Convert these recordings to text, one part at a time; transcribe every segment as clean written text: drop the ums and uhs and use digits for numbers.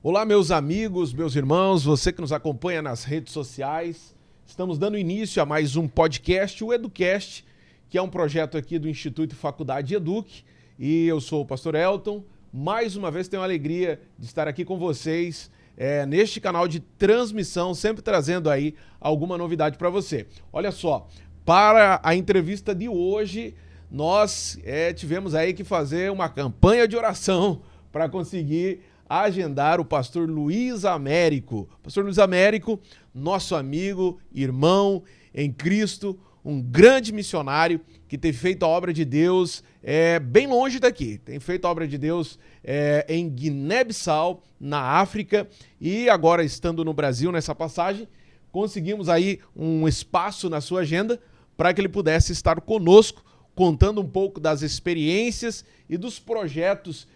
Olá, meus amigos, meus irmãos, você que nos acompanha nas redes sociais. Estamos dando início a mais um podcast, o EduCast, que é um projeto aqui do Instituto Faculdade Eduque. E eu sou o pastor Elton. Mais uma vez tenho a alegria de estar aqui com vocês neste canal de transmissão, sempre trazendo aí alguma novidade para você. Olha só, para a entrevista de hoje, nós tivemos aí que fazer uma campanha de oração para conseguir agendar o pastor Luiz Américo. Pastor Luiz Américo, nosso amigo, irmão em Cristo, um grande missionário que tem feito a obra de Deus bem longe daqui. Tem feito a obra de Deus em Guiné-Bissau, na África, e agora estando no Brasil nessa passagem, conseguimos aí um espaço na sua agenda para que ele pudesse estar conosco, contando um pouco das experiências e dos projetos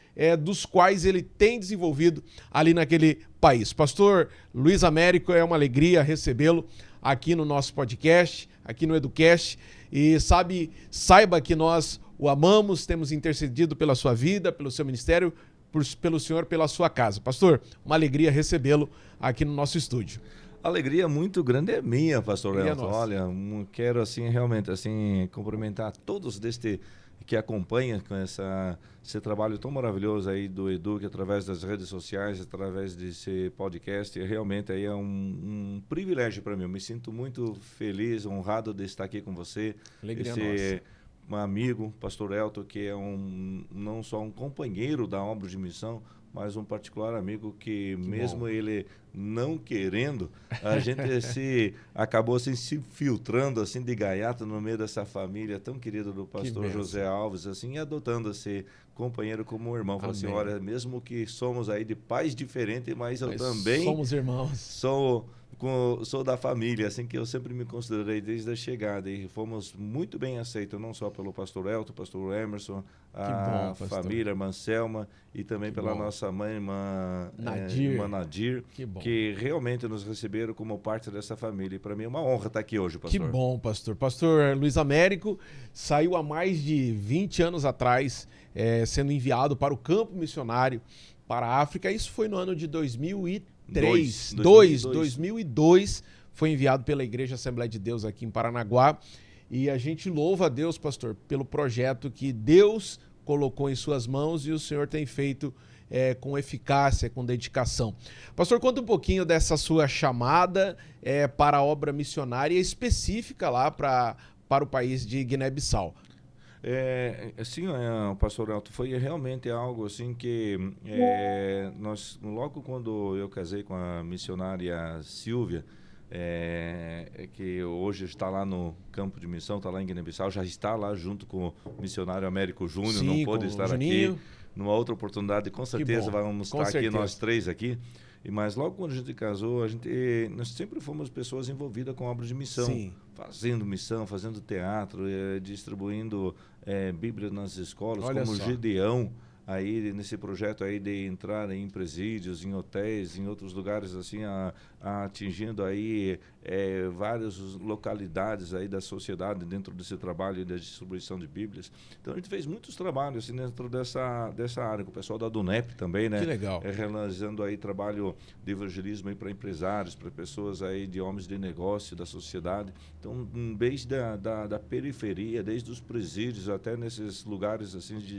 dos quais ele tem desenvolvido ali naquele país. Pastor Luiz Américo, é uma alegria recebê-lo aqui no nosso podcast, aqui no EduCast, e saiba que nós o amamos, temos intercedido pela sua vida, pelo seu ministério, pelo senhor, pela sua casa. Pastor, uma alegria recebê-lo aqui no nosso estúdio. Alegria muito grande é minha, pastor Elton. Nossa. Olha, quero realmente cumprimentar todos que acompanham com esse trabalho tão maravilhoso aí do Eduque, através das redes sociais, através desse podcast. Realmente aí é um privilégio para mim. Eu me sinto muito feliz, honrado de estar aqui com você. Alegria nossa. Um amigo, pastor Elton, que é não só um companheiro da obra de missão, mas um particular amigo que mesmo ele não querendo, a gente acabou se filtrando de gaiato no meio dessa família tão querida do pastor José Alves, e adotando esse companheiro como um irmão. Falou assim, olha, mesmo que somos aí de pais diferentes, mas eu também somos irmãos. Sou da família, que eu sempre me considerei desde a chegada, e fomos muito bem aceitos, não só pelo pastor Elton, pastor Emerson, a família, irmã Selma, e também pela nossa mãe, irmã Nadir, que realmente nos receberam como parte dessa família. E para mim é uma honra estar aqui hoje, pastor. Que bom, pastor. Pastor Luiz Américo saiu há mais de 20 anos atrás, sendo enviado para o campo missionário para a África. Isso foi no ano de 2002, foi enviado pela Igreja Assembleia de Deus aqui em Paranaguá, e a gente louva a Deus, pastor, pelo projeto que Deus colocou em suas mãos e o Senhor tem feito com eficácia, com dedicação. Pastor, conta um pouquinho dessa sua chamada para a obra missionária específica lá para o país de Guiné-Bissau. Pastor Elton, foi realmente algo que nós, logo quando eu casei com a missionária Silvia, que hoje está lá no campo de missão, está lá em Guiné-Bissau, já está lá junto com o missionário Américo Júnior, não pôde estar aqui. Numa outra oportunidade, com certeza vamos estar aqui, nós três aqui. Mas logo quando a gente casou, nós sempre fomos pessoas envolvidas com obras de missão. Sim. Fazendo missão, fazendo teatro, distribuindo Bíblia nas escolas, Olha como só. Gedeão, aí nesse projeto aí de entrar em presídios, em hotéis, em outros lugares atingindo aí várias localidades aí da sociedade dentro desse trabalho da distribuição de Bíblias. Então a gente fez muitos trabalhos dentro dessa área, com o pessoal da DUNEP também, né? Que legal. Realizando aí trabalho de evangelismo aí para empresários, para pessoas aí de homens de negócio da sociedade. Então, desde da periferia, desde os presídios até nesses lugares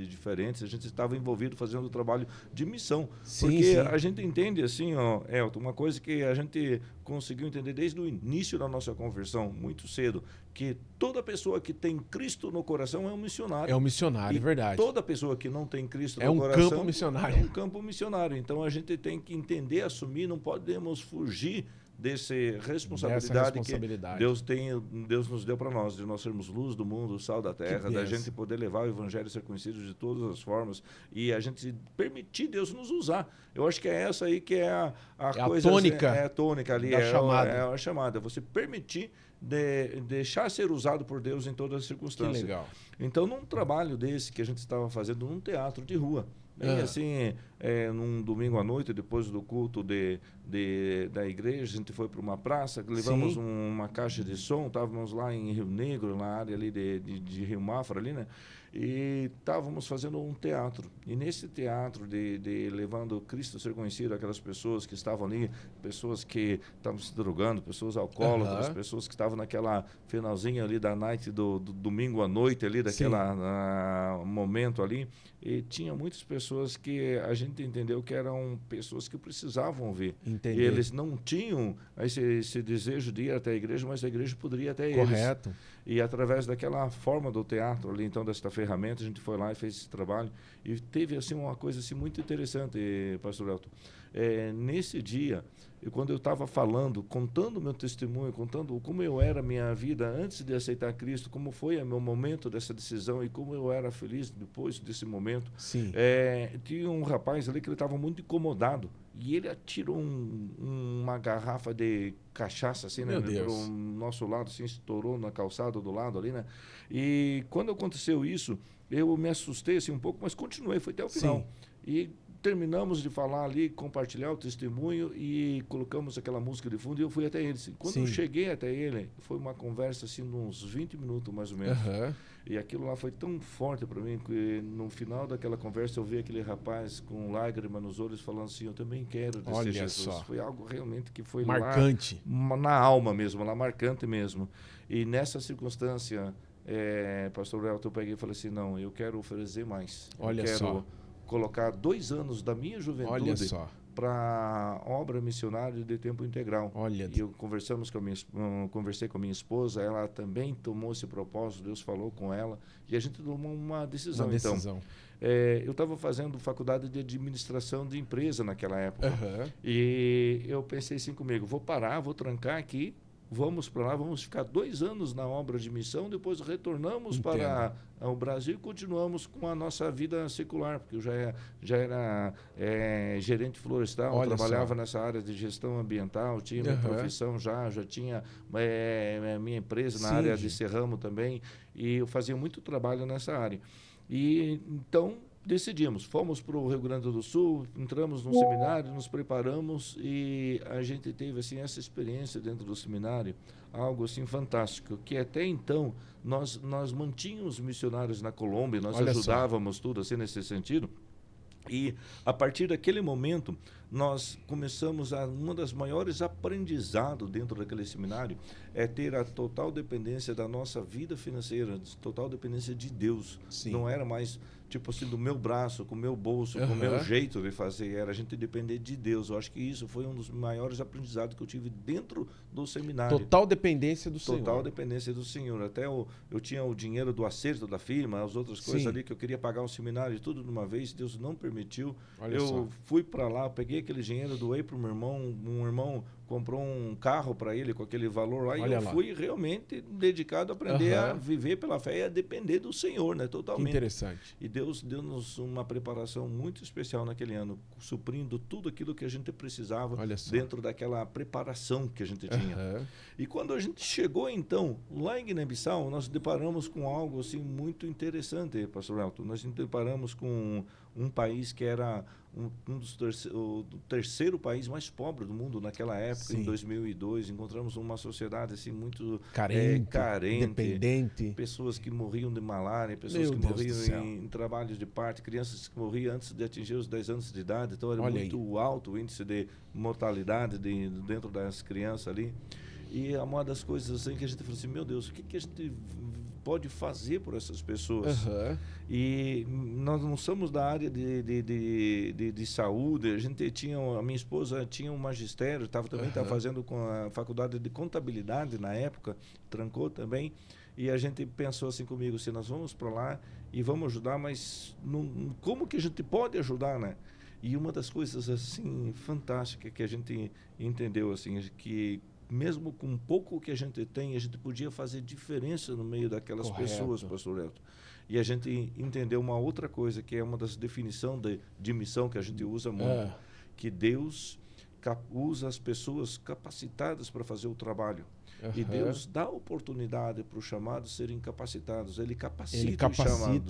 diferentes, a gente estava envolvido fazendo trabalho de missão. Porque a gente entende Elton, uma coisa que a gente conseguiu entender desde o início da nossa conversão, muito cedo, que toda pessoa que tem Cristo no coração é um missionário. É um missionário, é verdade. Toda pessoa que não tem Cristo no coração coração é um campo missionário. Então a gente tem que entender, assumir, não podemos fugir dessa responsabilidade que Deus nos deu para nós, de nós sermos luz do mundo, sal da terra, da gente poder levar o evangelho a ser conhecido de todas as formas e a gente permitir Deus nos usar. Eu acho que é essa aí que é a coisa... A tônica ali, é a chamada. Você permitir deixar ser usado por Deus em todas as circunstâncias. Que legal. Então, num trabalho desse que a gente estava fazendo num teatro de rua, num domingo à noite, depois do culto da igreja, a gente foi para uma praça, levamos uma caixa de som, estávamos lá em Rio Negro, na área ali de Rio Mafra, ali, né? E estávamos fazendo um teatro. E nesse teatro de levando Cristo a ser conhecido, aquelas pessoas que estavam ali, pessoas que estavam se drogando, pessoas alcoólatras, pessoas que estavam naquela finalzinha ali da night do domingo à noite ali, daquela momento ali. E tinha muitas pessoas que a gente entendeu que eram pessoas que precisavam ouvir. Entender. E eles não tinham esse desejo de ir até a igreja, mas a igreja poderia ir até eles. Correto. E através daquela forma do teatro ali, então, desta ferramenta, a gente foi lá e fez esse trabalho. E teve, assim, uma coisa assim, muito interessante, pastor Elton. Nesse dia, quando eu estava falando, contando o meu testemunho, contando como eu era a minha vida antes de aceitar Cristo, como foi o meu momento dessa decisão e como eu era feliz depois desse momento, Sim. tinha um rapaz ali que ele estava muito incomodado. E ele atirou uma garrafa de cachaça, assim, né, para o nosso lado, assim, estourou na calçada do lado ali, né? E quando aconteceu isso, eu me assustei, assim, um pouco, mas continuei, foi até o final. Sim. E terminamos de falar ali, compartilhar o testemunho e colocamos aquela música de fundo e eu fui até ele. Assim. Quando eu cheguei até ele, foi uma conversa, assim, de uns 20 minutos, mais ou menos. E aquilo lá foi tão forte para mim que no final daquela conversa eu vi aquele rapaz com lágrimas nos olhos falando assim, eu também quero descer Jesus. Só. Foi algo realmente que foi marcante. Lá na alma mesmo, lá marcante mesmo. E nessa circunstância, pastor Elton, eu peguei e falei assim, não, eu quero oferecer mais. Olha eu quero só. Colocar 2 anos da minha juventude para obra missionária de tempo integral. E eu conversei com a minha esposa, ela também tomou esse propósito, Deus falou com ela, e a gente tomou uma decisão. Então, eu estava fazendo faculdade de administração de empresa naquela época, e eu pensei assim comigo, vou parar, vou trancar aqui, vamos para lá, vamos ficar 2 anos na obra de missão, depois retornamos para o Brasil e continuamos com a nossa vida secular, porque eu já era gerente florestal, trabalhava nessa área de gestão ambiental, tinha minha profissão já tinha minha empresa na área de serramo também, e eu fazia muito trabalho nessa área. E então decidimos, fomos para o Rio Grande do Sul, entramos no seminário, nos preparamos e a gente teve assim essa experiência dentro do seminário, algo assim fantástico, que até então nós mantínhamos missionários na Colômbia, nós ajudávamos tudo assim nesse sentido. E a partir daquele momento nós começamos uma das maiores aprendizados dentro daquele seminário é ter a total dependência da nossa vida financeira, total dependência de Deus. Não era mais tipo assim do meu braço, com o meu bolso, com o meu jeito de fazer, era a gente depender de Deus. Eu acho que isso foi um dos maiores aprendizados que eu tive dentro do seminário. Total dependência do Senhor. Total dependência do Senhor. Até eu tinha o dinheiro do acerto da firma, as outras coisas ali que eu queria pagar o seminário tudo de uma vez, Deus não permitiu. Eu fui para lá, peguei aquele dinheiro, doei para o meu irmão, um irmão comprou um carro para ele com aquele valor lá, e eu fui realmente dedicado a aprender a viver pela fé e a depender do Senhor, né, totalmente. Que interessante. E Deus deu-nos uma preparação muito especial naquele ano, suprindo tudo aquilo que a gente precisava dentro daquela preparação que a gente tinha. E quando a gente chegou, então, lá em Guiné-Bissau, nós deparamos com algo assim muito interessante, pastor Elton. Nós nos deparamos com um país que era o terceiro país mais pobre do mundo naquela época, em 2002. Encontramos uma sociedade assim muito carente, dependente, pessoas que morriam de malária, pessoas que morriam em trabalhos de parto, crianças que morriam antes de atingir os 10 anos de idade. Então era muito alto o índice de mortalidade dentro das crianças ali. E é uma das coisas assim que a gente falou assim, meu Deus, o que a gente pode fazer por essas pessoas? E nós não somos da área de saúde, a minha esposa tinha um magistério, também estava fazendo com a faculdade de contabilidade na época, trancou também, e a gente pensou assim comigo, assim, nós vamos para lá e vamos ajudar, mas como que a gente pode ajudar, né? E uma das coisas assim fantásticas que a gente entendeu, assim, que mesmo com pouco que a gente tem, a gente podia fazer diferença no meio daquelas pessoas, pastor Elton. E a gente entendeu uma outra coisa, que é uma das definições de missão que a gente usa muito, que Deus usa as pessoas capacitadas para fazer o trabalho. E Deus dá oportunidade para os chamados serem capacitados. Ele capacita,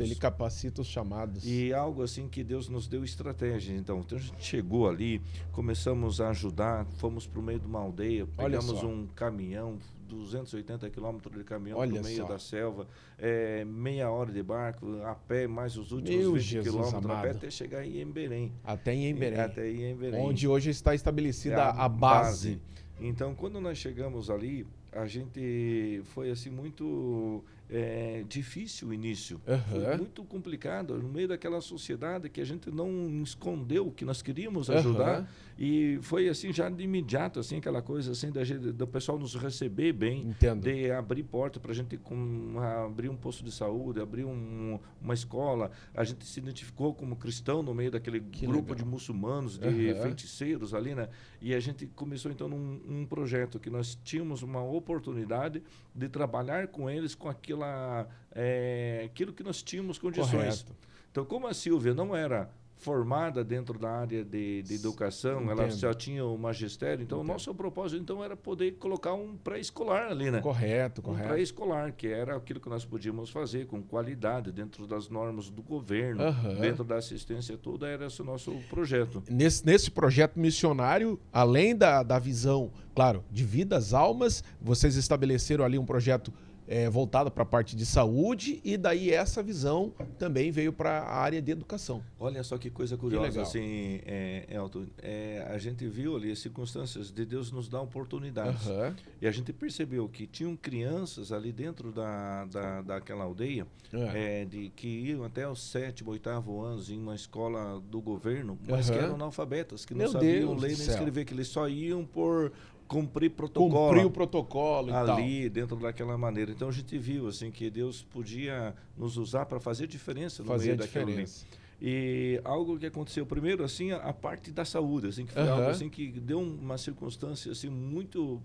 Ele capacita os chamados. E algo assim que Deus nos deu estratégia. Então a gente chegou ali, começamos a ajudar, fomos para o meio de uma aldeia, pegamos um caminhão, 280 quilômetros de caminhão no meio da selva, meia hora de barco, a pé, mais os últimos 20 quilômetros a pé, até chegar em Emberém. Até em Emberém. Onde hoje está estabelecida a base. Então, quando nós chegamos ali, a gente foi assim muito difícil o início. Foi muito complicado, no meio daquela sociedade que a gente não escondeu que nós queríamos ajudar. E foi assim, já de imediato, assim, aquela coisa assim, do pessoal nos receber bem. Entendo. De abrir porta para a gente abrir um posto de saúde, abrir uma escola. A gente se identificou como cristão no meio daquele grupo de muçulmanos, de feiticeiros ali, né? E a gente começou então um projeto que nós tínhamos uma oportunidade de trabalhar com eles com aquilo que nós tínhamos condições. Correto. Então, como a Silvia não era formada dentro da área de educação, ela só tinha o magistério, então o nosso propósito então era poder colocar um pré-escolar ali, né? Correto. Um pré-escolar, que era aquilo que nós podíamos fazer com qualidade, dentro das normas do governo, dentro da assistência toda, era esse o nosso projeto. Nesse projeto missionário, além da visão, claro, de vidas, almas, vocês estabeleceram ali um projeto voltada para a parte de saúde, e daí essa visão também veio para a área de educação. Olha só que coisa curiosa, assim, Elton, a gente viu ali as circunstâncias de Deus nos dar oportunidades, e a gente percebeu que tinham crianças ali dentro daquela aldeia, que iam até os 7º, 8º anos em uma escola do governo, mas que eram analfabetas, que não sabiam ler nem escrever, que eles só iam por cumprir o protocolo e ali tal, dentro daquela maneira. Então a gente viu assim que Deus podia nos usar para fazer diferença no meio daquilo ali. E algo que aconteceu primeiro, assim, a parte da saúde, assim, que foi algo assim que deu uma circunstância assim muito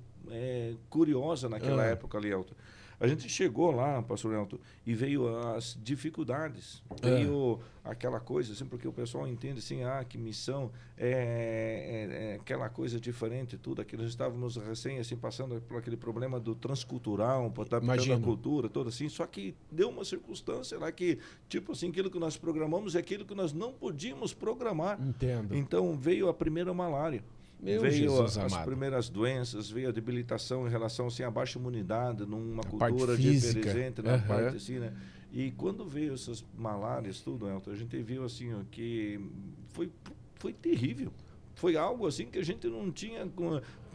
curiosa naquela época ali, Elton. A gente chegou lá, pastor Elton, e veio as dificuldades, veio aquela coisa, assim, porque o pessoal entende assim, que missão é aquela coisa diferente, tudo aquilo. Nós estávamos recém, assim, passando por aquele problema do transcultural, adaptando a cultura, toda assim, só que deu uma circunstância lá que, tipo assim, aquilo que nós programamos é aquilo que nós não podíamos programar. Entendo. Então veio a primeira malária. Veio as primeiras doenças, veio a debilitação em relação assim, à baixa imunidade, numa cultura diferente, na parte assim, né? E quando veio essas malárias, tudo, Elton, a gente viu assim que foi terrível. Foi algo assim que a gente não tinha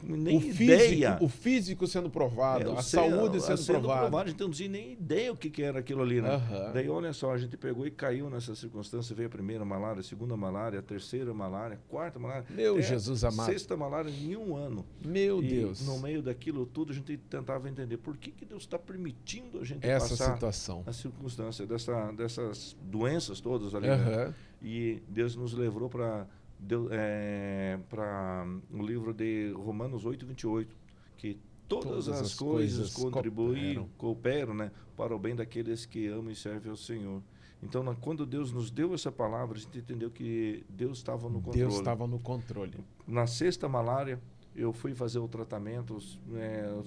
nem ideia. O físico sendo provado, a saúde sendo provada. A gente não tinha nem ideia o que era aquilo ali, né? Daí, olha só, a gente pegou e caiu nessa circunstância. Veio a primeira malária, a segunda malária, a terceira malária, a quarta malária. Meu Jesus amado. 6ª malária em um ano. Meu Deus. No meio daquilo tudo, a gente tentava entender por que Deus está permitindo a gente essa passar situação, a circunstância dessas doenças todas ali. Né? E Deus nos levou para o livro de Romanos 8:28, que todas as coisas cooperam, né, para o bem daqueles que amam e servem ao Senhor. Então, quando Deus nos deu essa palavra, a gente entendeu que Deus estava no controle. Deus estava no controle. Na 6ª malária, eu fui fazer o tratamento,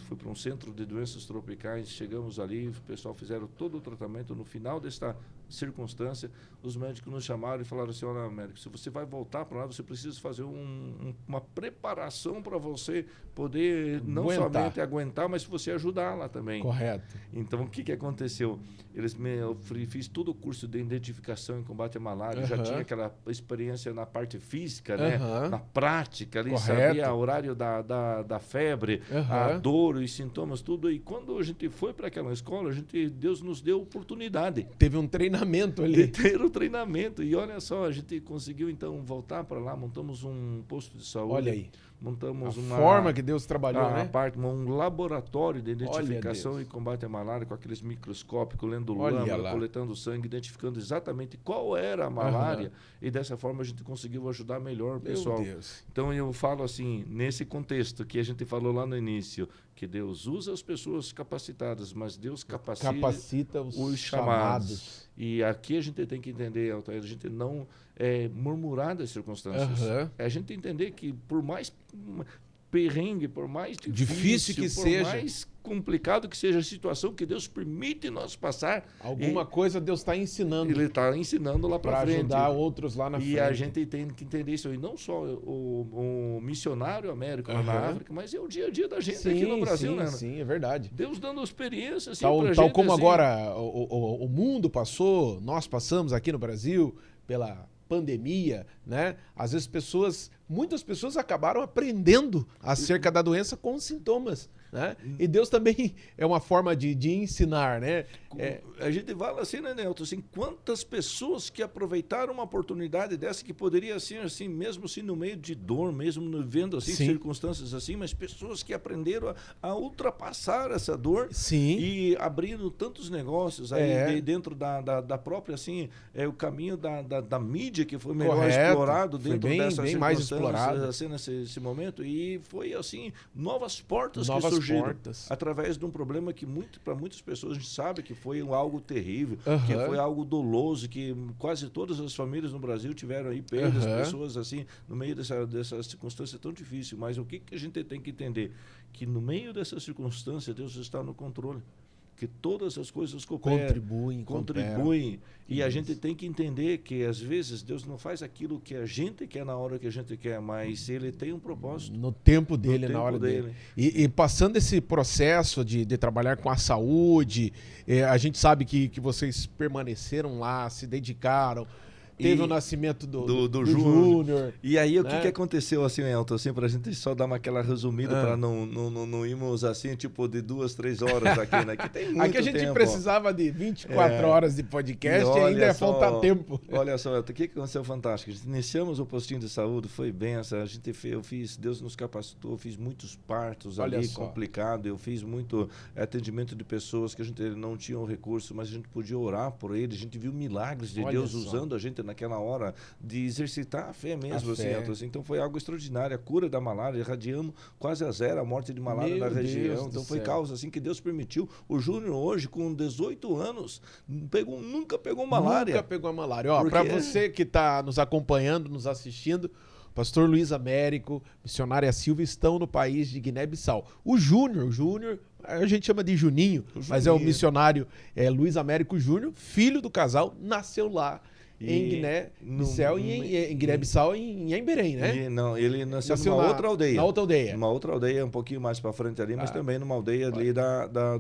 fui para um centro de doenças tropicais, chegamos ali, o pessoal fizeram todo o tratamento. No final desta circunstância, os médicos nos chamaram e falaram assim: olha, médico, se você vai voltar para lá, você precisa fazer uma preparação para você poder não somente aguentar, mas você ajudar lá também. Correto. Então, o que aconteceu? Eu fiz todo o curso de identificação e combate à malária, já tinha aquela experiência na parte física, né? Na prática ali, sabia o horário da febre, a dor, os sintomas, tudo. E quando a gente foi para aquela escola, Deus nos deu oportunidade. Teve um treinamento ali. De ter o treinamento. E olha só, a gente conseguiu então voltar para lá, montamos um posto de saúde. Olha aí. Montamos forma que Deus trabalhou, né? Um laboratório de identificação e combate à malária, com aqueles microscópicos, lendo lâmina, coletando sangue, identificando exatamente qual era a malária. E dessa forma a gente conseguiu ajudar melhor o pessoal. Meu Deus. Então eu falo assim, nesse contexto que a gente falou lá no início, que Deus usa as pessoas capacitadas, mas Deus capacita os chamados. E aqui a gente tem que entender, Elton, a gente não murmurar das circunstâncias. A gente entender que por mais perrengue, por mais difícil que por seja, mais complicado que seja a situação que Deus permite nós passar, alguma coisa Deus está ensinando. Ele está ensinando lá para frente. Para ajudar outros lá na frente. E a gente tem que entender isso. E não só o missionário Américo lá na África, mas é o dia a dia da gente aqui no Brasil, né? Sim, é verdade. Deus dando experiência assim, tal gente, como assim, agora o mundo passou, nós passamos aqui no Brasil pela pandemia, né? Às vezes muitas pessoas acabaram aprendendo acerca da doença com sintomas, né? E Deus também é uma forma de ensinar, né? A gente fala assim, né, Nelton? Assim, quantas pessoas que aproveitaram uma oportunidade dessa que poderia ser assim, mesmo assim no meio de dor, mesmo vendo assim circunstâncias assim, mas pessoas que aprenderam a ultrapassar essa dor e abrindo tantos negócios aí dentro da própria assim, o caminho da mídia que foi melhor explorado dentro dessas bem mais explorado assim nesse momento, e foi assim novas portas que surgiram através de um problema que para muitas pessoas a gente sabe que foi algo terrível, que foi algo doloso, que quase todas as famílias no Brasil tiveram aí perdas, pessoas assim, no meio dessa circunstância tão difícil. Mas o que a gente tem que entender? Que no meio dessa circunstância, Deus está no controle. Que todas as coisas contribuem. E a gente tem que entender que, às vezes, Deus não faz aquilo que a gente quer na hora que a gente quer, mas Ele tem um propósito. No tempo dele, na hora dele. E passando esse processo de trabalhar com a saúde, a gente sabe que vocês permaneceram lá, se dedicaram. Teve o nascimento do Júnior. E aí, o que aconteceu, assim, Elton, assim, pra gente só dar aquela resumida, para não irmos, assim, tipo, de 2, 3 horas aqui, né? Que tem muito aqui a gente tempo, precisava de 24 horas de podcast e ainda ia faltar tempo. Olha só, Elton, o que aconteceu fantástico? A gente iniciamos o postinho de saúde, foi benção, Deus nos capacitou, eu fiz muitos partos ali, complicado, eu fiz muito atendimento de pessoas que a gente não tinha o recurso, mas a gente podia orar por eles, a gente viu milagres de Deus usando a gente naquela hora de exercitar a fé mesmo, assim. Então foi algo extraordinário, a cura da malária, irradiamos quase a zero a morte de malária na região. Então foi causa assim que Deus permitiu. O Júnior hoje, com 18 anos, nunca pegou malária. Nunca pegou a malária. Ó, para você que está nos acompanhando, nos assistindo, pastor Luiz Américo, missionária Silva, estão no país de Guiné-Bissau. O Júnior, a gente chama de Juninho, mas é o missionário Luiz Américo Júnior, filho do casal, nasceu lá em Guiné-Bissau em Guiné-Bissau em Emberém, né? Ele nasceu numa outra aldeia. Na outra aldeia. Uma outra aldeia, um pouquinho mais para frente ali, mas também numa aldeia ali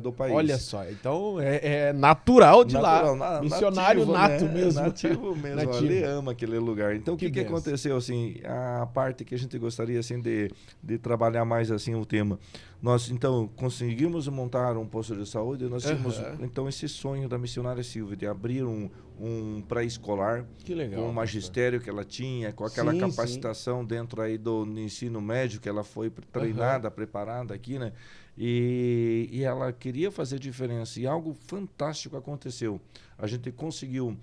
do país. Olha só, então é natural de lá. Missionário nato mesmo. Nativo mesmo, ele ama aquele lugar. Então o que aconteceu, assim, a parte que a gente gostaria, assim, de trabalhar mais, assim, o tema. Nós, então, conseguimos montar um posto de saúde, nós tínhamos, então, esse sonho da missionária Silvia, de abrir um pré-escolar, com o magistério que ela tinha, com aquela capacitação dentro aí do ensino médio, que ela foi treinada, preparada aqui, né? E ela queria fazer diferença, e algo fantástico aconteceu. A gente conseguiu,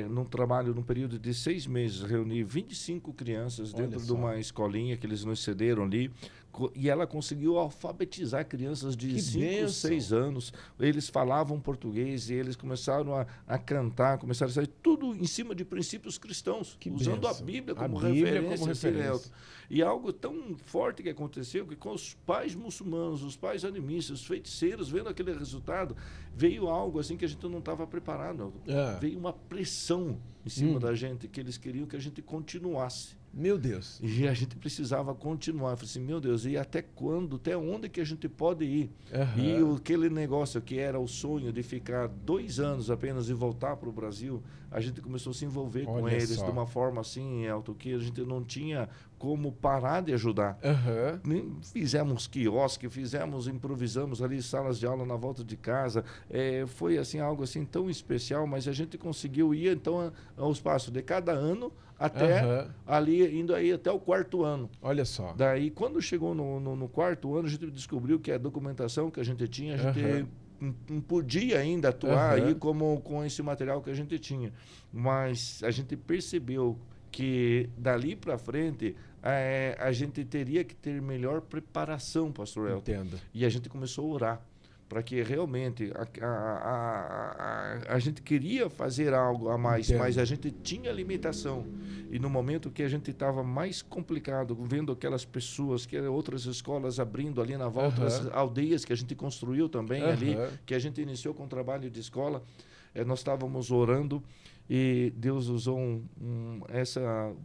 num trabalho, num período de 6 meses, reunir 25 crianças dentro de uma escolinha que eles nos cederam ali, e ela conseguiu alfabetizar crianças de 5, 6 anos. Eles falavam português e eles começaram a cantar, começaram a sair tudo em cima de princípios cristãos, usando a Bíblia como referência. E algo tão forte que aconteceu, que com os pais muçulmanos, os pais animistas, os feiticeiros, vendo aquele resultado, veio algo assim que a gente não estava preparado. Veio uma pressão em cima da gente, que eles queriam que a gente continuasse. Meu Deus. E a gente precisava continuar. Eu falei assim, meu Deus, e até quando? Até onde que a gente pode ir? E aquele negócio que era o sonho de ficar 2 anos apenas e voltar para o Brasil, a gente começou a se envolver com eles de uma forma assim, Elton, que a gente não tinha como parar de ajudar. Fizemos quiosque, improvisamos ali salas de aula na volta de casa. Foi assim algo assim tão especial, mas a gente conseguiu ir então ao espaço de cada ano até ali, indo aí até o 4º ano. Olha só. Daí, quando chegou no 4º ano, a gente descobriu que a documentação que a gente tinha, a gente não podia ainda atuar aí com esse material que a gente tinha. Mas a gente percebeu que dali para frente a gente teria que ter melhor preparação, pastor Elton. Entendo. E a gente começou a orar para que realmente a gente queria fazer algo a mais, Entendo. mas a gente tinha limitação. E no momento que a gente estava mais complicado, vendo aquelas pessoas, que outras escolas abrindo ali na volta, as aldeias que a gente construiu também ali, que a gente iniciou com o trabalho de escola, nós estávamos orando e Deus usou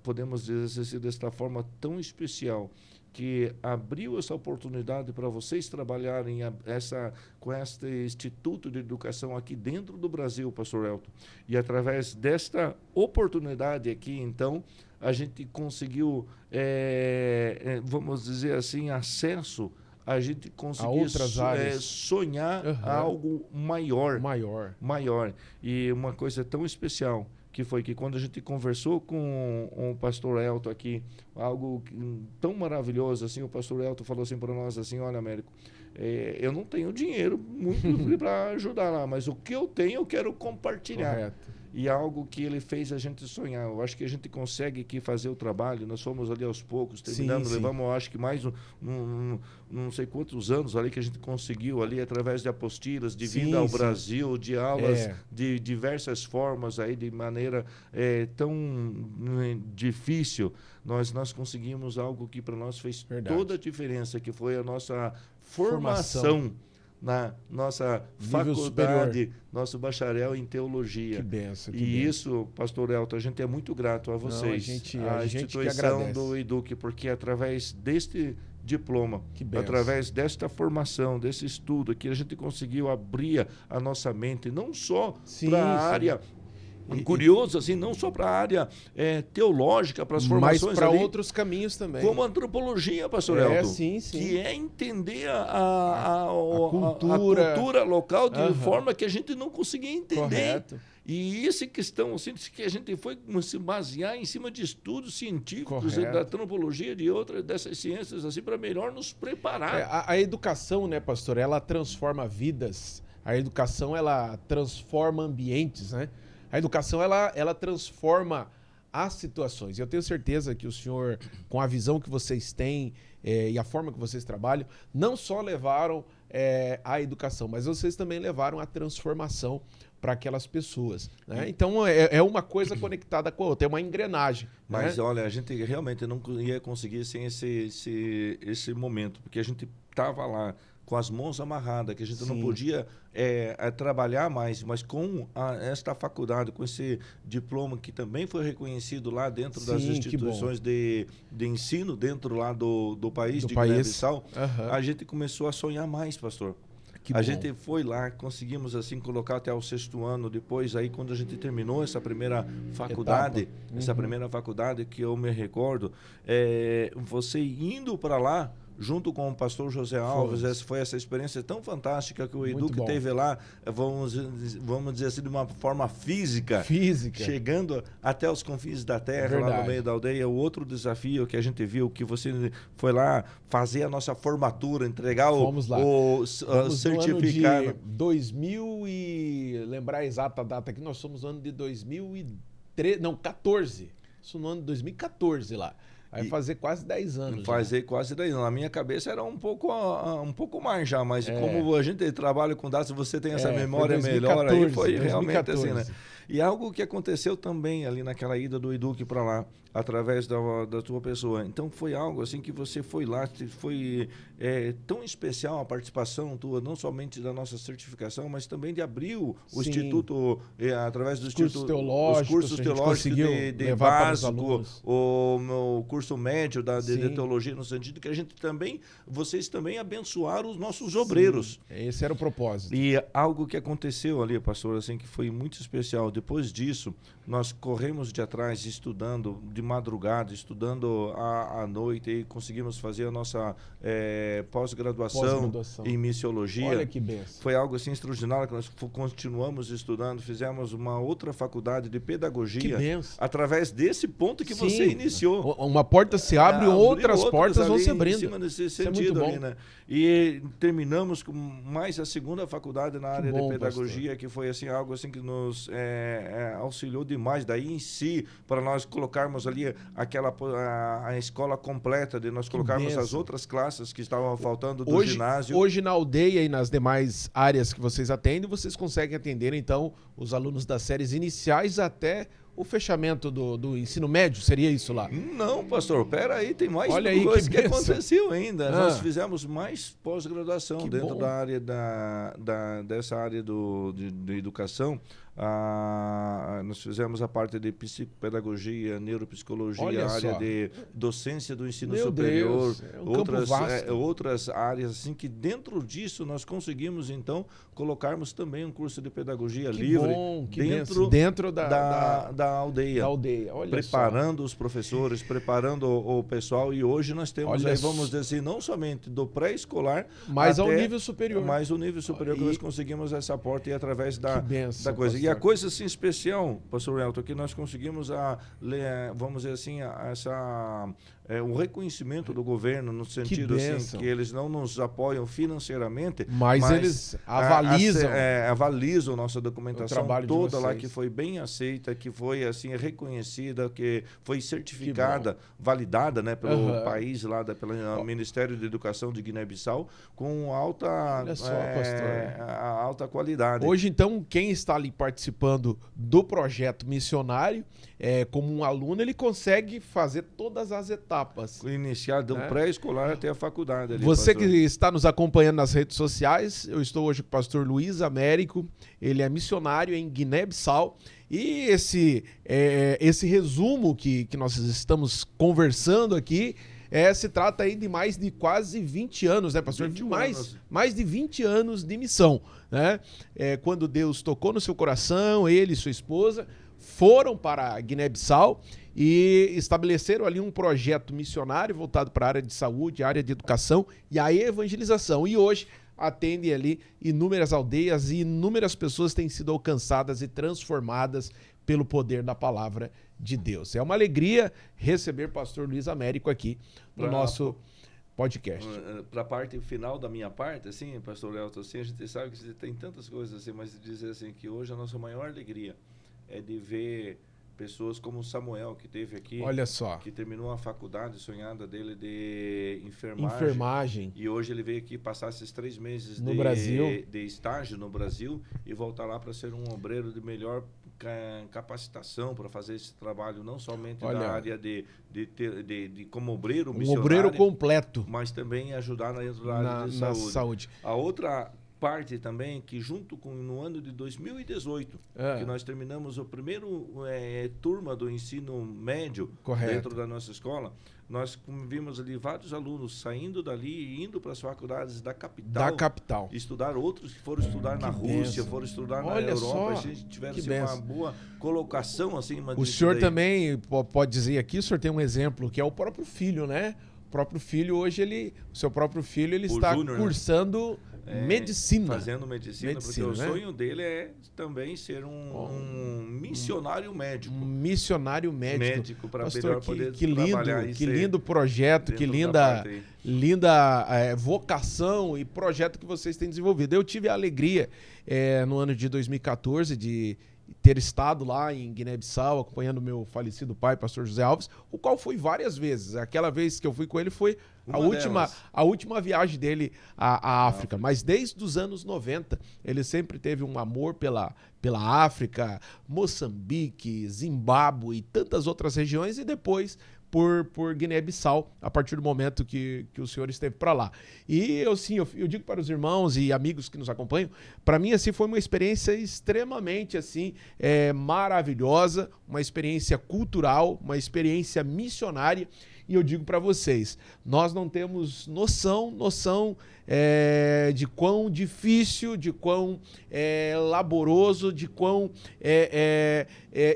podemos dizer assim, desta forma tão especial, que abriu essa oportunidade para vocês trabalharem com este Instituto de Educação aqui dentro do Brasil, pastor Elton. E através desta oportunidade aqui, então, a gente conseguiu, vamos dizer assim, acesso, a gente conseguiu sonhar algo maior. E uma coisa tão especial, que foi que quando a gente conversou com o pastor Elton aqui, algo tão maravilhoso, assim, o pastor Elton falou assim para nós, assim, olha, Américo, eu não tenho dinheiro muito para ajudar lá, mas o que eu tenho eu quero compartilhar. Correto. E algo que ele fez a gente sonhar. Eu acho que a gente consegue aqui fazer o trabalho, nós fomos ali aos poucos, terminando, levamos, eu acho que mais não sei quantos anos ali que a gente conseguiu ali, através de apostilas, de vinda ao Brasil, de aulas de diversas formas, aí de maneira tão difícil. Nós conseguimos algo que para nós fez toda a diferença, que foi a nossa formação na nossa faculdade, nosso bacharel em teologia. Que benção. Isso, pastor Elton, a gente é muito grato a vocês, a instituição do EDUC, porque através deste diploma, através desta formação, desse estudo, que a gente conseguiu abrir a nossa mente, não só para a área... curioso, assim, não só para a área teológica, para as formações, mas para outros caminhos também. Como a antropologia, pastor Elton, que é entender a cultura local de forma que a gente não conseguia entender. Correto. E essa questão, assim, que a gente foi se basear em cima de estudos científicos da antropologia, dessas ciências, assim, para melhor nos preparar. A educação, né, pastor, ela transforma vidas. A educação, ela transforma ambientes, né? A educação, ela transforma as situações. Eu tenho certeza que o senhor, com a visão que vocês têm e a forma que vocês trabalham, não só levaram a educação, mas vocês também levaram a transformação para aquelas pessoas, né? Então, é uma coisa conectada com a outra, é uma engrenagem. Mas, né? olha, a gente realmente não ia conseguir sem esse momento, porque a gente estava lá com as mãos amarradas, que a gente não podia trabalhar mais, mas com esta faculdade, com esse diploma que também foi reconhecido lá dentro das instituições de ensino, dentro lá do país, de Guiné-Bissau, a gente começou a sonhar mais, pastor. A gente foi lá, conseguimos assim colocar até o 6º ano, depois aí quando a gente terminou essa primeira faculdade, que eu me recordo, você indo para lá, junto com o pastor José Alves, foi essa experiência tão fantástica que o EDUC teve lá, vamos dizer assim, de uma forma física, chegando até os confins da terra, lá no meio da aldeia. O outro desafio que a gente viu, que você foi lá fazer a nossa formatura, entregar o certificado. De 2000 e... lembrar a exata data aqui, nós somos no ano de 2013, não, 14. Isso no ano de 2014 lá. Vai fazer quase 10 anos. Quase 10 anos. Na minha cabeça era um pouco mais já, mas como a gente trabalha com dados, você tem essa memória 2014, melhor, aí foi realmente 2014. Assim, né? E algo que aconteceu também ali naquela ida do EDUC para lá, através da tua pessoa. Então foi algo assim que você foi lá, foi tão especial a participação tua, não somente da nossa certificação, mas também de abrir o Instituto, através do Instituto, os cursos teológicos de básico, o curso médio de teologia, no sentido que a gente também, vocês também abençoaram os nossos obreiros. Esse era o propósito. E algo que aconteceu ali, pastor, assim, que foi muito especial. Depois disso, nós corremos de atrás, estudando de madrugada, estudando à noite, e conseguimos fazer a nossa pós-graduação em missiologia. Olha que benção. Foi algo assim extraordinário, que nós continuamos estudando, fizemos uma outra faculdade de pedagogia, através desse ponto que você iniciou. Uma porta se abre, outras portas vão se abrindo. Em cima desse sentido ali, né? E terminamos com mais a segunda faculdade na área de pedagogia, pastor, que foi assim, algo assim que nos auxiliou demais. Daí em si, para nós colocarmos ali a escola completa, de nós colocarmos as outras classes que estavam faltando do ginásio. Hoje na aldeia e nas demais áreas que vocês atendem, vocês conseguem atender, então, os alunos das séries iniciais até o fechamento do ensino médio, seria isso lá? Não, pastor, peraí, tem mais coisa que aconteceu ainda. Nós fizemos mais pós-graduação dentro bom. da área dessa área de educação. Nós fizemos a parte de psicopedagogia, neuropsicologia, a área de docência do ensino superior, Deus, é um campo vasto. Outras áreas, assim, que dentro disso nós conseguimos, então, colocarmos também um curso de pedagogia livre dentro da aldeia. Olha preparando só. os professores, preparando o pessoal, e hoje nós temos aí, vamos dizer assim, não somente do pré-escolar, mas ao nível superior. Mas o nível superior que nós conseguimos essa porta e através da coisa. Pastor. E a coisa assim especial, pastor Elton, que nós conseguimos vamos dizer assim, o reconhecimento do governo, no sentido assim, que eles não nos apoiam financeiramente, mas eles avalizam nossa documentação toda lá, que foi bem aceita, que foi assim reconhecida, que foi certificada, validada, né, pelo país lá, pelo Ministério da Educação de Guiné-Bissau, com alta, alta qualidade. Hoje, então, quem está ali participando do projeto missionário, como um aluno, ele consegue fazer todas as etapas. Iniciar do pré-escolar até a faculdade. Ali, você que está nos acompanhando nas redes sociais, eu estou hoje com o pastor Luiz Américo, ele é missionário em Guiné-Bissau, e esse resumo que nós estamos conversando aqui, se trata aí de mais de quase 20 anos, né, pastor? Mais de 20 anos de missão, né? Quando Deus tocou no seu coração, ele e sua esposa foram para Guiné-Bissau e estabeleceram ali um projeto missionário voltado para a área de saúde, a área de educação e a evangelização. E hoje atendem ali inúmeras aldeias e inúmeras pessoas têm sido alcançadas e transformadas pelo poder da palavra de Deus. É uma alegria receber o pastor Luiz Américo aqui no nosso podcast. Para a parte final da minha parte, assim, pastor Elton, assim, a gente sabe que tem tantas coisas assim, mas dizer assim que hoje a nossa maior alegria é de ver pessoas como o Samuel, que teve aqui, olha só, que terminou a faculdade sonhada dele de enfermagem. E hoje ele veio aqui passar esses 3 meses de estágio no Brasil e voltar lá para ser um obreiro de melhor capacitação para fazer esse trabalho, não somente na área de como obreiro missionário, obreiro completo, mas também ajudar na área de saúde. A outra parte também que no ano de 2018, que nós terminamos o primeiro turma do ensino médio dentro da nossa escola, nós vimos ali vários alunos saindo dali e indo para as faculdades da capital. Estudar, outros que foram estudar na Rússia, foram estudar na Europa, se a gente tivesse uma boa colocação assim. O senhor também pode dizer aqui, o senhor tem um exemplo que é o próprio filho, né? O próprio filho hoje, o seu próprio filho, ele está cursando medicina. Fazendo medicina, porque o sonho dele é também ser um missionário médico. Um missionário médico. Para melhor poder trabalhar. Que lindo projeto, que linda vocação e projeto que vocês têm desenvolvido. Eu tive a alegria, no ano de 2014, de ter estado lá em Guiné-Bissau, acompanhando meu falecido pai, pastor José Alves, o qual fui várias vezes. Aquela vez que eu fui com ele foi a última viagem dele à África. Mas desde os anos 90, ele sempre teve um amor pela África, Moçambique, Zimbábue e tantas outras regiões, e depois por Guiné-Bissau, a partir do momento que o senhor esteve para lá. E eu digo para os irmãos e amigos que nos acompanham, para mim assim, foi uma experiência extremamente assim, maravilhosa, uma experiência cultural, uma experiência missionária. E eu digo para vocês, nós não temos noção de quão difícil, de quão laboroso, de quão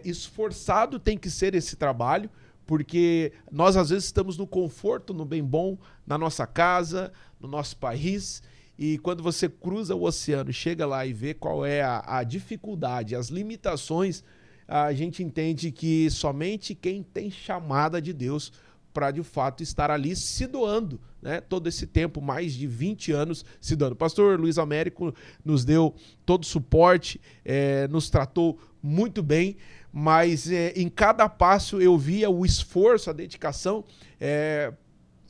esforçado tem que ser esse trabalho, porque nós às vezes estamos no conforto, no bem bom, na nossa casa, no nosso país, e quando você cruza o oceano, chega lá e vê qual é a dificuldade, as limitações, a gente entende que somente quem tem chamada de Deus para de fato estar ali se doando, né? Todo esse tempo, mais de 20 anos se doando. O pastor Luiz Américo nos deu todo o suporte, nos tratou muito bem, mas em cada passo eu via o esforço, a dedicação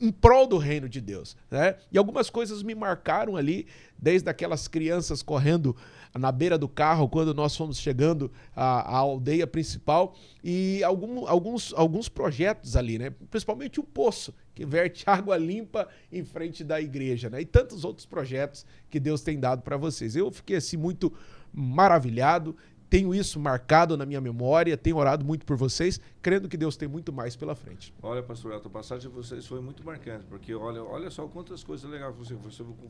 em prol do reino de Deus, né? E algumas coisas me marcaram ali, desde aquelas crianças correndo na beira do carro quando nós fomos chegando à aldeia principal, e alguns projetos ali, né? Principalmente o poço que verte água limpa em frente da igreja, né? E tantos outros projetos que Deus tem dado para vocês. Eu fiquei assim muito maravilhado. Tenho isso marcado na minha memória, tenho orado muito por vocês, crendo que Deus tem muito mais pela frente. Olha, pastor, a passagem de vocês foi muito marcante, porque olha só quantas coisas legais. Você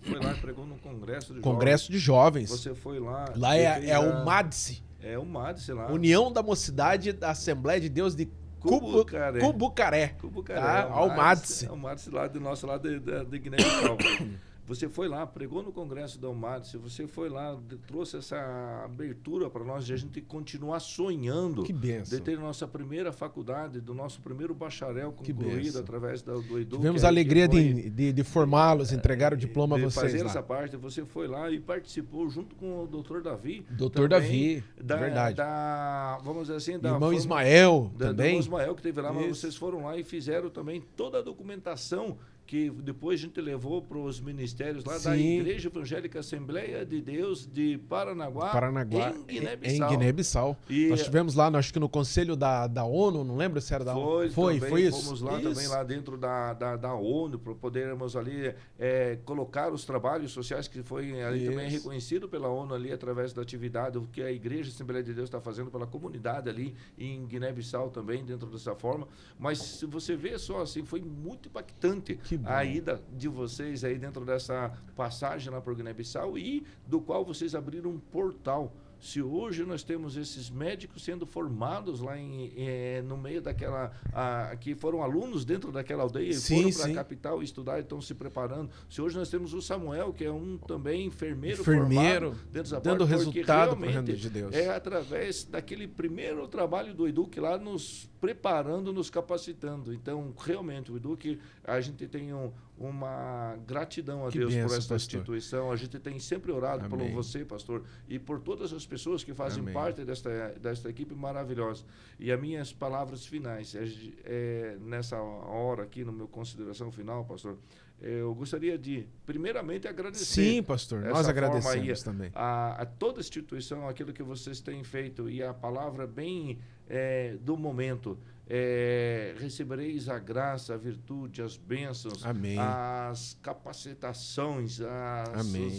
foi lá e pregou num congresso de jovens. Você foi lá... Lá é o MADSE. É o MADSE lá. União da Mocidade da Assembleia de Deus de Cubucaré. Tá? É o MADSE. É o MADSE lá do nosso lado de Guiné-Bissau. Você foi lá, pregou no congresso da UMADSE, você foi lá, trouxe essa abertura para nós de a gente continuar sonhando de ter nossa primeira faculdade, do nosso primeiro bacharel concluído através do Edu. Tivemos a alegria de formá-los, entregar o diploma a vocês fazer lá. Essa parte, você foi lá e participou junto com o Dr. Davi. Dr. Davi, verdade. Vamos dizer assim, irmão Ismael também. Do irmão Ismael que teve lá, mas vocês foram lá e fizeram também toda a documentação que depois a gente levou para os ministérios lá da Igreja Evangélica Assembleia de Deus de Paranaguá, em Guiné-Bissau. Em Guiné-Bissau. Nós tivemos lá, acho que no conselho da ONU, não lembro se era da ONU. Foi isso. Fomos lá também, lá dentro da ONU, para podermos ali colocar os trabalhos sociais que foi ali também reconhecido pela ONU ali através da atividade, o que a Igreja Assembleia de Deus está fazendo pela comunidade ali em Guiné-Bissau também, dentro dessa forma. Mas se você vê só assim, foi muito impactante a ida de vocês aí dentro dessa passagem lá para o Guiné-Bissau, e do qual vocês abriram um portal. Se hoje nós temos esses médicos sendo formados lá no meio daquela... que foram alunos dentro daquela aldeia e foram para a capital estudar e estão se preparando. Se hoje nós temos o Samuel, que é também enfermeiro formado dentro da dando resultado para o reino de Deus. É através daquele primeiro trabalho do Edu, que lá nos preparando, nos capacitando. Então, realmente, o Edu, que a gente tem uma gratidão a Deus por essa instituição. A gente tem sempre orado por você, pastor, e por todas as pessoas que fazem parte desta equipe maravilhosa. E as minhas palavras finais, nessa hora aqui, no meu consideração final, pastor, eu gostaria de, primeiramente, agradecer. Sim, pastor, nós agradecemos também. A toda a instituição, aquilo que vocês têm feito, e a palavra bem do momento. Recebereis a graça, a virtude, as bênçãos, as capacitações,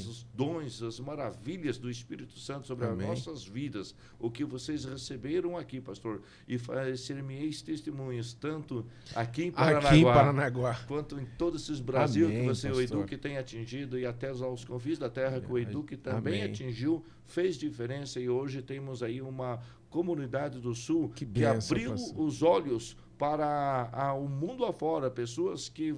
os dons, as maravilhas do Espírito Santo sobre as nossas vidas, o que vocês receberam aqui, pastor, e ser-me-eis testemunhas, tanto aqui em Paranaguá, quanto em todo esse Brasil, que você, o Edu, que tem atingido, e até aos confins da terra, que o Edu, que também atingiu, fez diferença, e hoje temos aí uma comunidade do Sul que abriu os olhos para o mundo afora. Pessoas que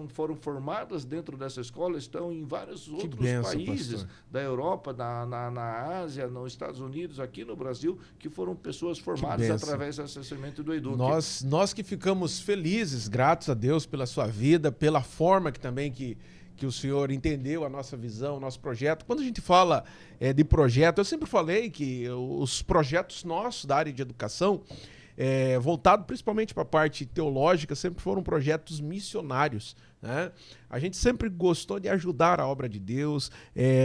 foram formadas dentro dessa escola estão em vários outros países da Europa, na Ásia, nos Estados Unidos, aqui no Brasil, que foram pessoas formadas através dessa semente do Edu. Nós que ficamos felizes, gratos a Deus pela sua vida, pela forma que também que o senhor entendeu a nossa visão, o nosso projeto. Quando a gente fala de projeto, eu sempre falei que os projetos nossos da área de educação, voltado principalmente para a parte teológica, sempre foram projetos missionários, né? A gente sempre gostou de ajudar a obra de Deus,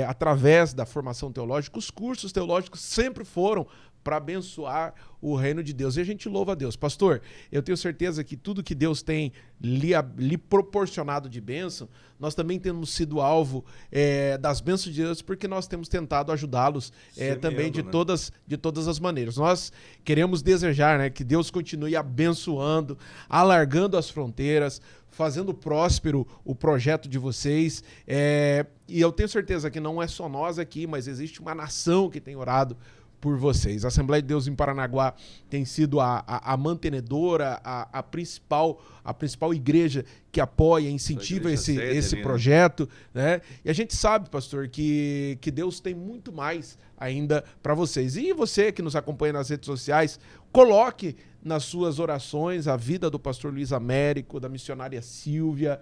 através da formação teológica. Os cursos teológicos sempre foram para abençoar o reino de Deus. E a gente louva a Deus. Pastor, eu tenho certeza que tudo que Deus tem lhe proporcionado de bênção, nós também temos sido alvo das bênçãos de Deus, porque nós temos tentado ajudá-los também de todas as maneiras. Nós queremos desejar, né, que Deus continue abençoando, alargando as fronteiras, fazendo próspero o projeto de vocês. E eu tenho certeza que não é só nós aqui, mas existe uma nação que tem orado por vocês. A Assembleia de Deus em Paranaguá tem sido a mantenedora, a principal igreja que apoia, incentiva esse projeto, né? E a gente sabe, pastor, que Deus tem muito mais ainda para vocês. E você que nos acompanha nas redes sociais, coloque nas suas orações a vida do pastor Luiz Américo, da missionária Silvia,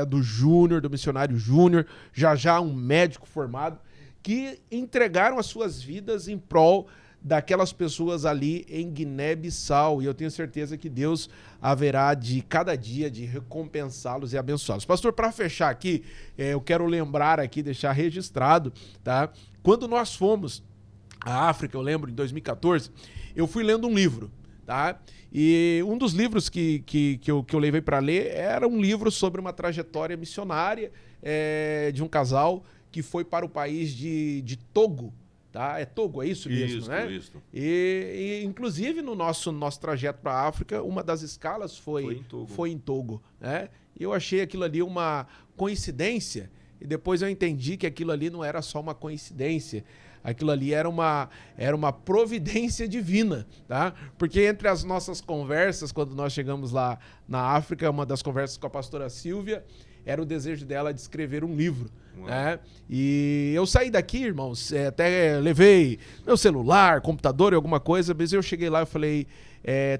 do Júnior, do missionário Júnior, já um médico formado, que entregaram as suas vidas em prol daquelas pessoas ali em Guiné-Bissau. E eu tenho certeza que Deus haverá de cada dia de recompensá-los e abençoá-los. Pastor, para fechar aqui, eu quero lembrar aqui, deixar registrado, tá? Quando nós fomos à África, eu lembro, em 2014, eu fui lendo um livro, tá? E um dos livros que eu levei para ler era um livro sobre uma trajetória missionária de um casal que foi para o país de Togo. Tá? É Togo, é isso mesmo, isso, né? Isso. E inclusive no nosso trajeto para a África, uma das escalas foi em Togo, né? E eu achei aquilo ali uma coincidência, e depois eu entendi que aquilo ali não era só uma coincidência, aquilo ali era uma providência divina, tá? Porque entre as nossas conversas, quando nós chegamos lá na África, uma das conversas com a pastora Silvia, era o desejo dela de escrever um livro, né? E eu saí daqui, irmãos, até levei meu celular, computador e alguma coisa, mas eu cheguei lá e falei,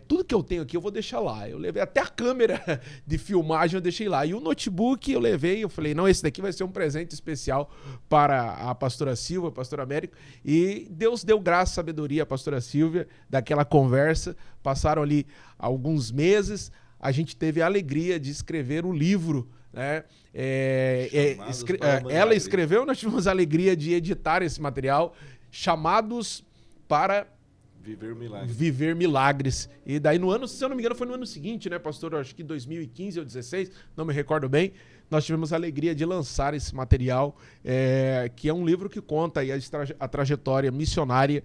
tudo que eu tenho aqui eu vou deixar lá. Eu levei até a câmera de filmagem, eu deixei lá. E o notebook eu levei, eu falei, não, esse daqui vai ser um presente especial para a pastora Silvia, a pastora Américo. E Deus deu graça, sabedoria à pastora Silvia, daquela conversa. Passaram ali alguns meses, a gente teve a alegria de escrever um livro, né? Ela escreveu, nós tivemos a alegria de editar esse material, chamados para Viver Milagres. E daí no ano, se eu não me engano, foi no ano seguinte, né, pastor? Acho que 2015 ou 2016, não me recordo bem. Nós tivemos a alegria de lançar esse material, que é um livro que conta aí a trajetória missionária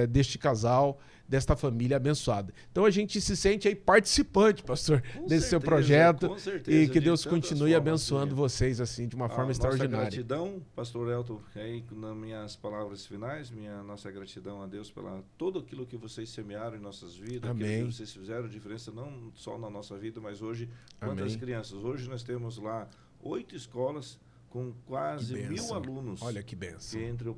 deste casal, desta família abençoada. Então a gente se sente aí participante, pastor, desse seu projeto, e que Deus continue abençoando vocês assim de uma forma extraordinária. Nossa gratidão, pastor Elton, aí nas minhas palavras finais, nossa gratidão a Deus pela tudo aquilo que vocês semearam em nossas vidas, Amém. que vocês fizeram diferença não só na nossa vida, mas hoje quantas crianças. Hoje nós temos lá 8 escolas com quase 1.000 alunos. Olha que bênção. Entre o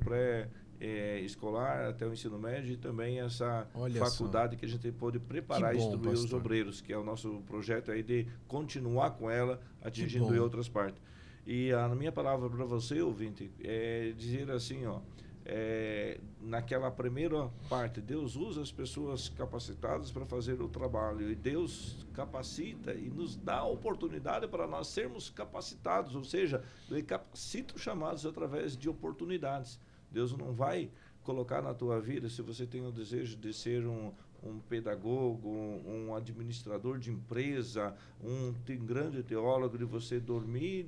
escolar até o ensino médio e também essa faculdade que a gente pode preparar e instruir os obreiros, que é o nosso projeto aí de continuar com ela, atingindo em outras partes. E a minha palavra para você, ouvinte, é dizer assim, naquela primeira parte, Deus usa as pessoas capacitadas para fazer o trabalho, e Deus capacita e nos dá a oportunidade para nós sermos capacitados, ou seja, Ele capacita os chamados através de oportunidades. Deus não vai colocar na tua vida, se você tem o desejo de ser um pedagogo, um administrador de empresa, um grande teólogo, de você dormir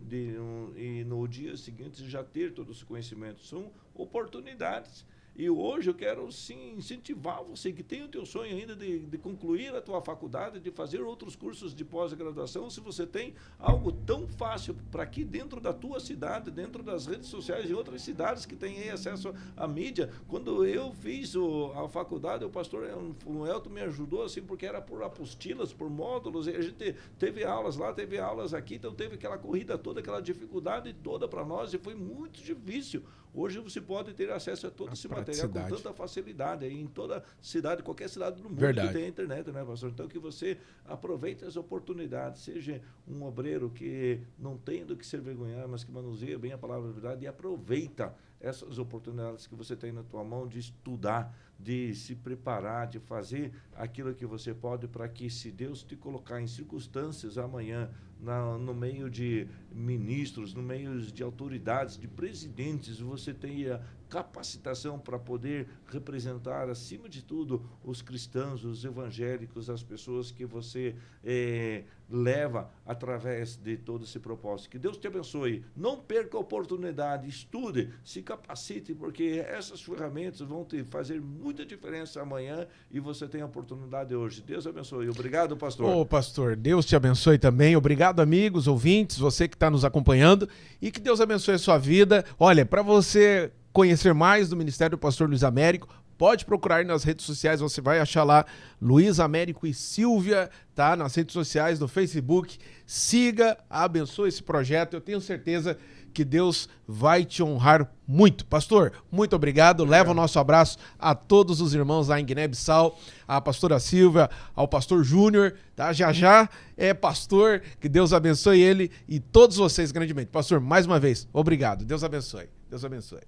e no dia seguinte já ter todo esse conhecimento. São oportunidades. E hoje eu quero sim incentivar você que tem o teu sonho ainda de concluir a tua faculdade, de fazer outros cursos de pós-graduação. Se você tem algo tão fácil para aqui dentro da tua cidade, dentro das redes sociais e outras cidades que têm acesso à mídia. Quando eu fiz a faculdade, o pastor Elton me ajudou assim, porque era por apostilas, por módulos, e a gente teve aulas lá, teve aulas aqui, então teve aquela corrida toda, aquela dificuldade toda para nós, e foi muito difícil. Hoje você pode ter acesso a todo esse material com tanta facilidade, em toda cidade, qualquer cidade do mundo que tem internet, né, pastor? Então que você aproveite as oportunidades, seja um obreiro que não tem do que se envergonhar, mas que manuseia bem a palavra da verdade, e aproveita essas oportunidades que você tem na tua mão de estudar, de se preparar, de fazer aquilo que você pode, para que, se Deus te colocar em circunstâncias amanhã, no meio de ministros, no meio de autoridades, de presidentes, você tenha capacitação para poder representar, acima de tudo, os cristãos, os evangélicos, as pessoas que você leva através de todo esse propósito. Que Deus te abençoe. Não perca a oportunidade, estude, se capacite, porque essas ferramentas vão te fazer muita diferença amanhã, e você tem a oportunidade hoje. Deus abençoe. Obrigado, pastor. Ô, pastor, Deus te abençoe também. Obrigado, amigos, ouvintes, você que está nos acompanhando, e que Deus abençoe a sua vida. Olha, para você conhecer mais do Ministério do Pastor Luiz Américo, pode procurar aí nas redes sociais, você vai achar lá Luiz Américo e Silvia, tá? Nas redes sociais, no Facebook. Siga, abençoe esse projeto. Eu tenho certeza que Deus vai te honrar muito. Pastor, muito obrigado. Leva o nosso abraço a todos os irmãos lá em Guiné-Bissau, a pastora Silvia, ao pastor Júnior, tá? Já é pastor, que Deus abençoe ele e todos vocês grandemente. Pastor, mais uma vez, obrigado. Deus abençoe. Deus abençoe.